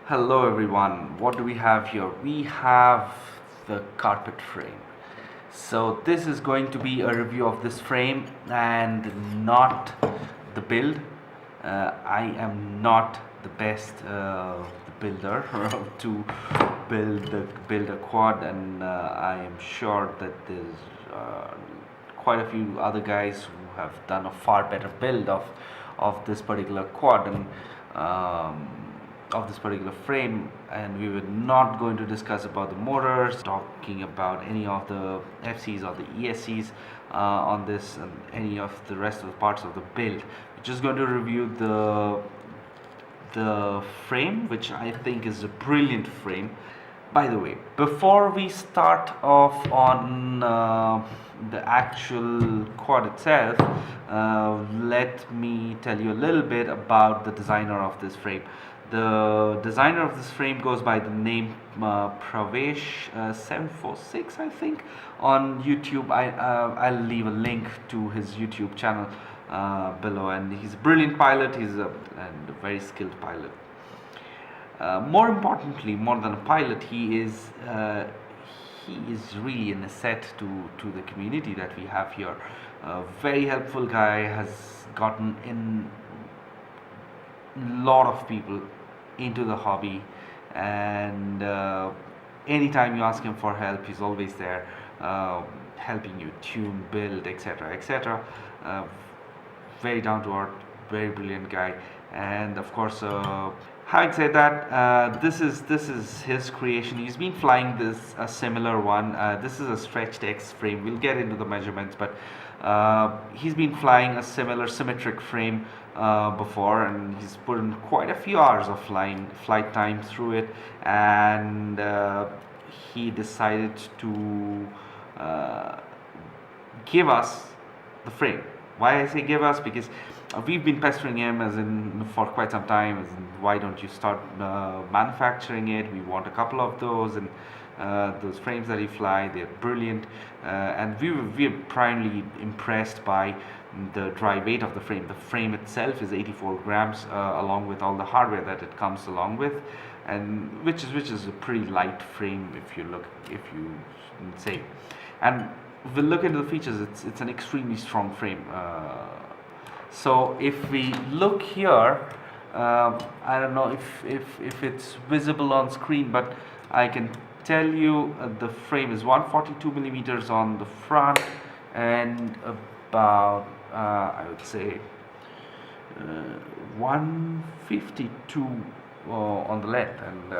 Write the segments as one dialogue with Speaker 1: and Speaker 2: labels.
Speaker 1: Hello everyone, what do we have here? We have the carpet frame. So this is going to be a review of this frame and not the build. I am not the best builder to build a quad, and I am sure that there's quite a few other guys who have done a far better build of this particular quad and of this particular frame. And we were not going to discuss about the motors, talking about any of the FCs or the ESCs on this and any of the rest of the parts of the build. We're just going to review the frame, which I think is a brilliant frame. By the way, before we start off on the actual quad itself, let me tell you a little bit about the designer of this frame. The designer of this frame goes by the name Pravesh736, I think, on YouTube. I'll leave a link to his YouTube channel below, and he's a brilliant pilot. He's a very skilled pilot. More importantly, more than a pilot, he is really an asset to the community that we have here. A very helpful guy, has gotten in a lot of people into the hobby, and anytime you ask him for help, he's always there, helping you tune, build, etc., etc. Very down to earth, very brilliant guy. And of course, having said that, this is his creation. He's been flying this a similar one. This is a stretched X frame. We'll get into the measurements, but he's been flying a similar symmetric frame before, and he's put in quite a few hours of flight time through it, and he decided to give us the frame. Why I say give us? Because we've been pestering him as in for quite some time, as in, why don't you start manufacturing it? We want a couple of those, and those frames that you fly, they're brilliant, and we're primarily impressed by the dry weight of the frame. The frame itself is 84 grams, along with all the hardware that it comes along with, and which is a pretty light frame if you say. And if we look into the features, it's an extremely strong frame. So if we look here, I don't know if it's visible on screen, but I can tell you the frame is 142 millimeters on the front, and about I would say 152 on the length, and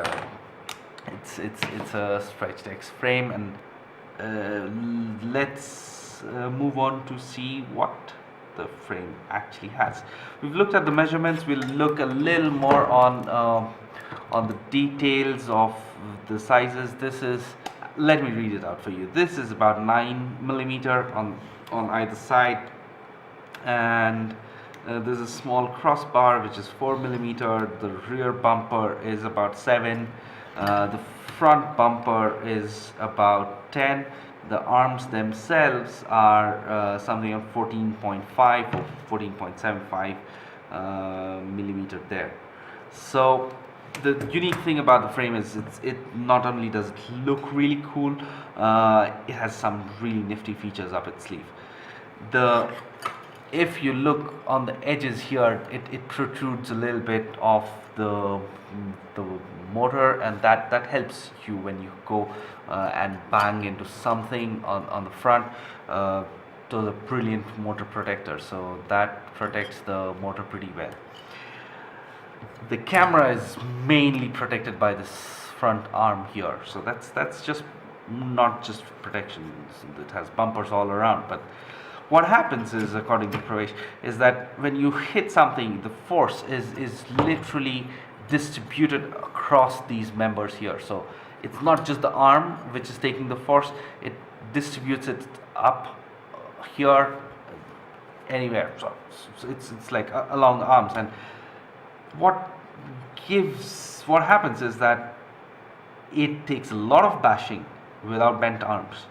Speaker 1: it's a stretched X frame. And let's move on to see what the frame actually has. We've looked at the measurements. We'll look a little more on the details of the sizes. This is, let me read it out for you. This is about 9 millimeter on either side, and there's a small crossbar which is 4 millimeter. The rear bumper is about 7. The front bumper is about 10. The arms themselves are something of 14.5 or 14.75 millimeter there. So the unique thing about the frame is it not only does it look really cool, it has some really nifty features up its sleeve. If you look on the edges here, it protrudes a little bit of the motor, and that helps you when you go and bang into something on the front. Those are brilliant motor protectors, so that protects the motor pretty well. The camera is mainly protected by this front arm here, so that's just not just protection. It has bumpers all around, but what happens is, according to Pravesh, is that when you hit something, the force is literally distributed across these members here. So it's not just the arm which is taking the force, it distributes it up here, anywhere. So it's like along the arms. And what happens is that it takes a lot of bashing without bent arms.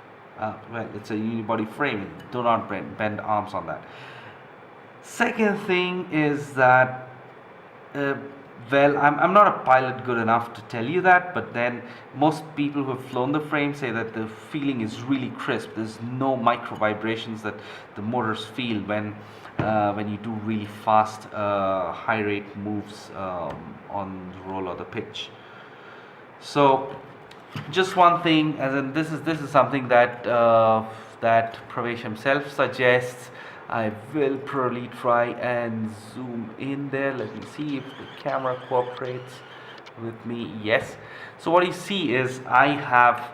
Speaker 1: Well, it's a uni-body frame, do not bend arms on that. Second thing is that Well, I'm not a pilot good enough to tell you that, but then most people who have flown the frame say that the feeling is really crisp. There's no micro vibrations that the motors feel when you do really fast, high rate moves on the roll or the pitch. So, just one thing, as in this is something that Pravesh himself suggests. I will probably try and zoom in there. Let me see if the camera cooperates with me. Yes. So what you see is I have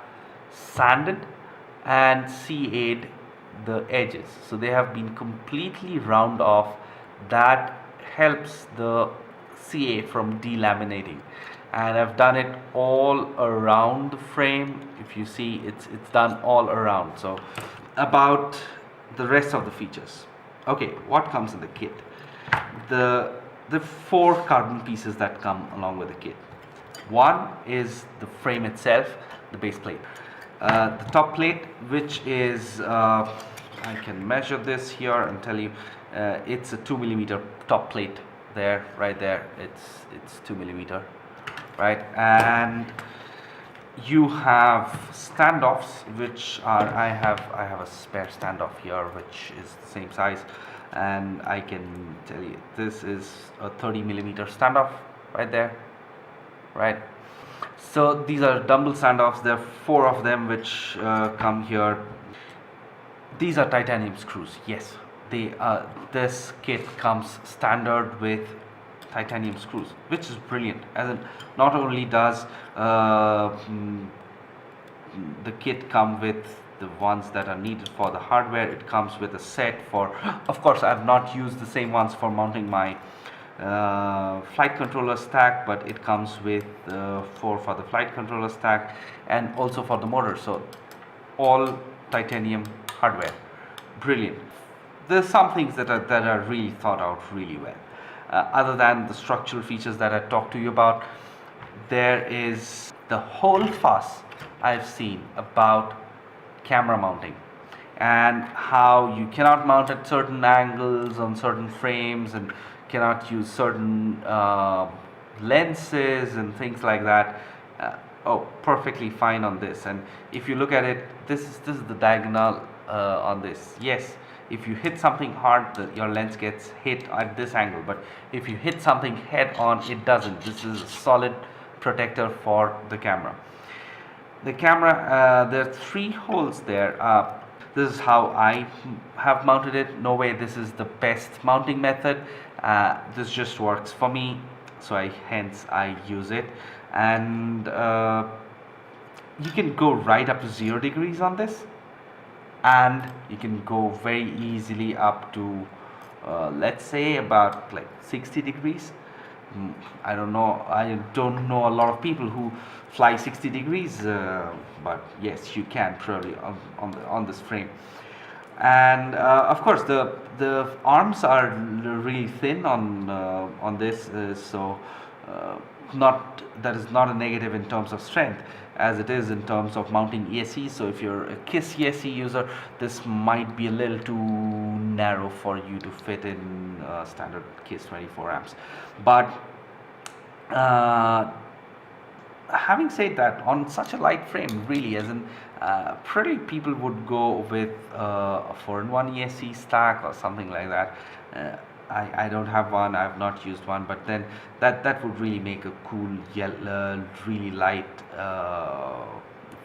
Speaker 1: sanded and CA'd the edges. So they have been completely round off. That helps the CA from delaminating. And I've done it all around the frame. If you see, it's done all around. So about the rest of the features. Okay, what comes in the kit? The four carbon pieces that come along with the kit. One is the frame itself, the base plate. The top plate, which is I can measure this here and tell you it's a 2mm top plate there, right there. It's 2mm, right? And you have standoffs, which are I have a spare standoff here which is the same size, and I can tell you this is a 30mm standoff right there, right? So these are dumble standoffs. There are four of them which come here. These are titanium screws. Yes, they this kit comes standard with titanium screws, which is brilliant. As in, not only does the kit come with the ones that are needed for the hardware, it comes with a set for, of course I've not used the same ones for mounting my flight controller stack, but it comes with four for the flight controller stack and also for the motor. So all titanium hardware, brilliant. There's some things that are really thought out really well. Other than the structural features that I talked to you about, there is the whole fuss I've seen about camera mounting and how you cannot mount at certain angles on certain frames and cannot use certain lenses and things like that. Oh, perfectly fine on this. And if you look at it, this is the diagonal on this. Yes, if you hit something hard, your lens gets hit at this angle, but if you hit something head on, it doesn't. This is a solid protector for the camera. The camera, there are three holes there. This is how I have mounted it. No way this is the best mounting method. This just works for me, so hence I use it. And you can go right up to 0 degrees on this, and you can go very easily up to let's say about like 60 degrees. I don't know a lot of people who fly 60 degrees, but yes, you can probably on this frame. And of course the arms are really thin on this, so that is not a negative in terms of strength as it is in terms of mounting ESC. So if you're a KISS ESC user, this might be a little too narrow for you to fit in standard KISS 24 amps. But having said that, on such a light frame, really, as in pretty people would go with a 4-in-1 ESC stack or something like that. I don't have one, I have not used one, but then that would really make a cool, really light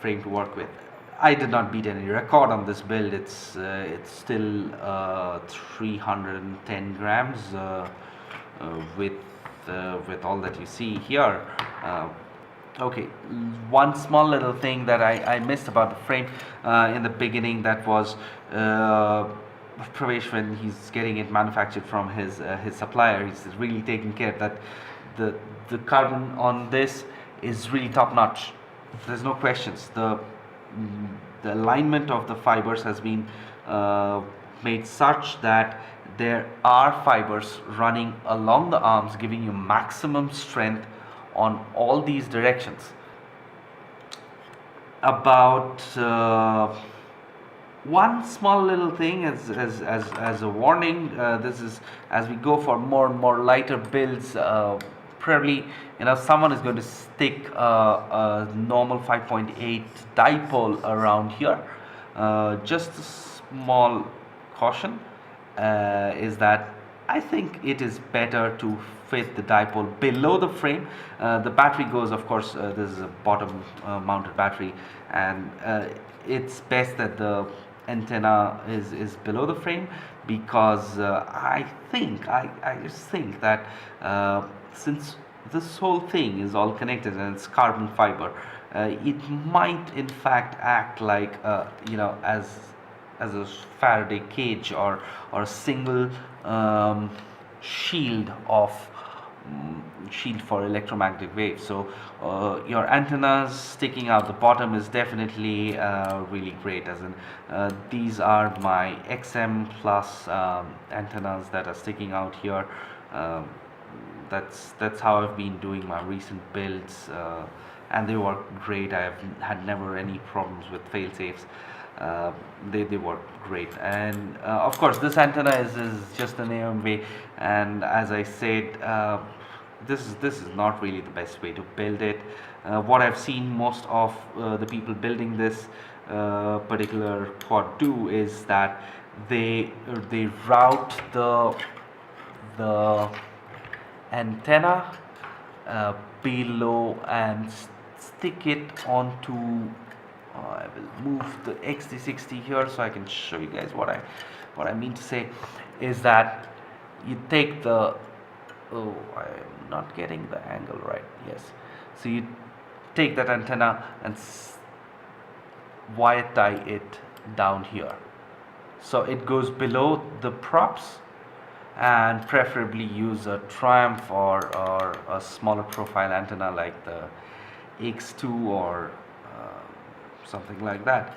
Speaker 1: frame to work with. I did not beat any record on this build. It's still 310 grams with all that you see here. Okay, one small little thing that I missed about the frame in the beginning, that was Pravesh, when he's getting it manufactured from his supplier, he's really taking care that the carbon on this is really top notch. There's no questions. The alignment of the fibers has been made such that there are fibers running along the arms, giving you maximum strength on all these directions. About one small little thing as a warning, this is as we go for more and more lighter builds, probably, someone is going to stick a normal 5.8 dipole around here. Just a small caution is that I think it is better to fit the dipole below the frame. The battery goes, of course, this is a bottom mounted battery, and it's best that the antenna is below the frame, because I just think that since this whole thing is all connected and it's carbon fiber, it might in fact act like as a Faraday cage, or a single shield of shield for electromagnetic waves. So your antennas sticking out the bottom is definitely really great. As in, these are my XM plus antennas that are sticking out here. That's how I've been doing my recent builds, and they work great. I have had never any problems with fail safes. They work great. And of course, this antenna is just an AMV, and as I said, this is not really the best way to build it. What I've seen most of the people building this particular quad do is that they route the antenna below and stick it onto. I will move the XT60 here so I can show you guys what I mean to say is that you take the, oh, I'm not getting the angle right, yes, so you take that antenna and wire tie it down here, so it goes below the props, and preferably use a Triumph or a smaller profile antenna like the X2 or something like that.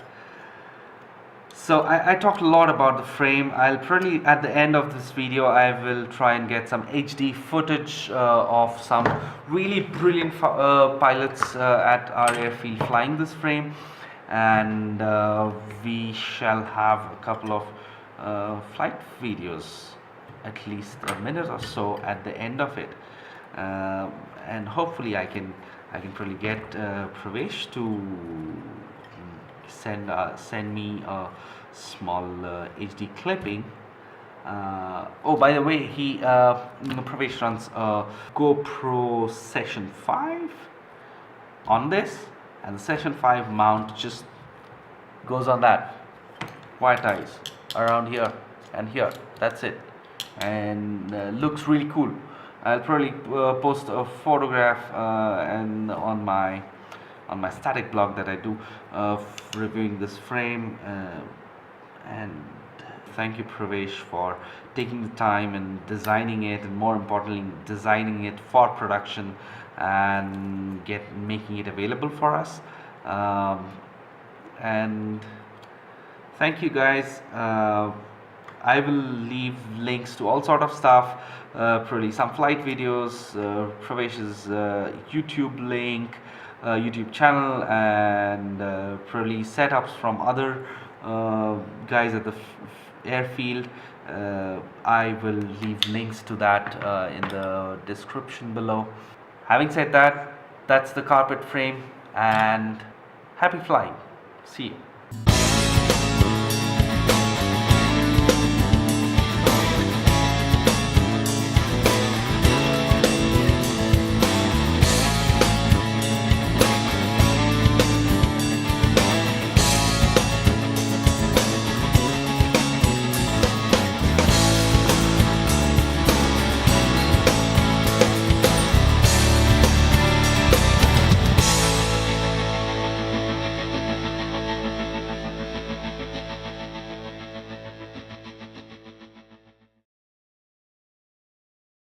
Speaker 1: So I talked a lot about the frame. I'll probably, at the end of this video, I will try and get some HD footage of some really brilliant pilots at our airfield flying this frame, and we shall have a couple of flight videos, at least a minute or so at the end of it, and hopefully I can probably get Pravesh to send me a small HD clipping. Oh, by the way, Pravesh runs a GoPro Session 5 on this, and the Session 5 mount just goes on that, wire ties around here and here. That's it, and looks really cool. I'll probably post a photograph and on my static blog that I do reviewing this frame. And thank you, Pravesh, for taking the time and designing it, and more importantly designing it for production and making it available for us. And thank you guys. I will leave links to all sort of stuff, probably some flight videos, Pravesh's YouTube link, YouTube channel, and probably setups from other guys at the airfield. I will leave links to that in the description below. Having said that, that's the carpet frame, and happy flying. See you.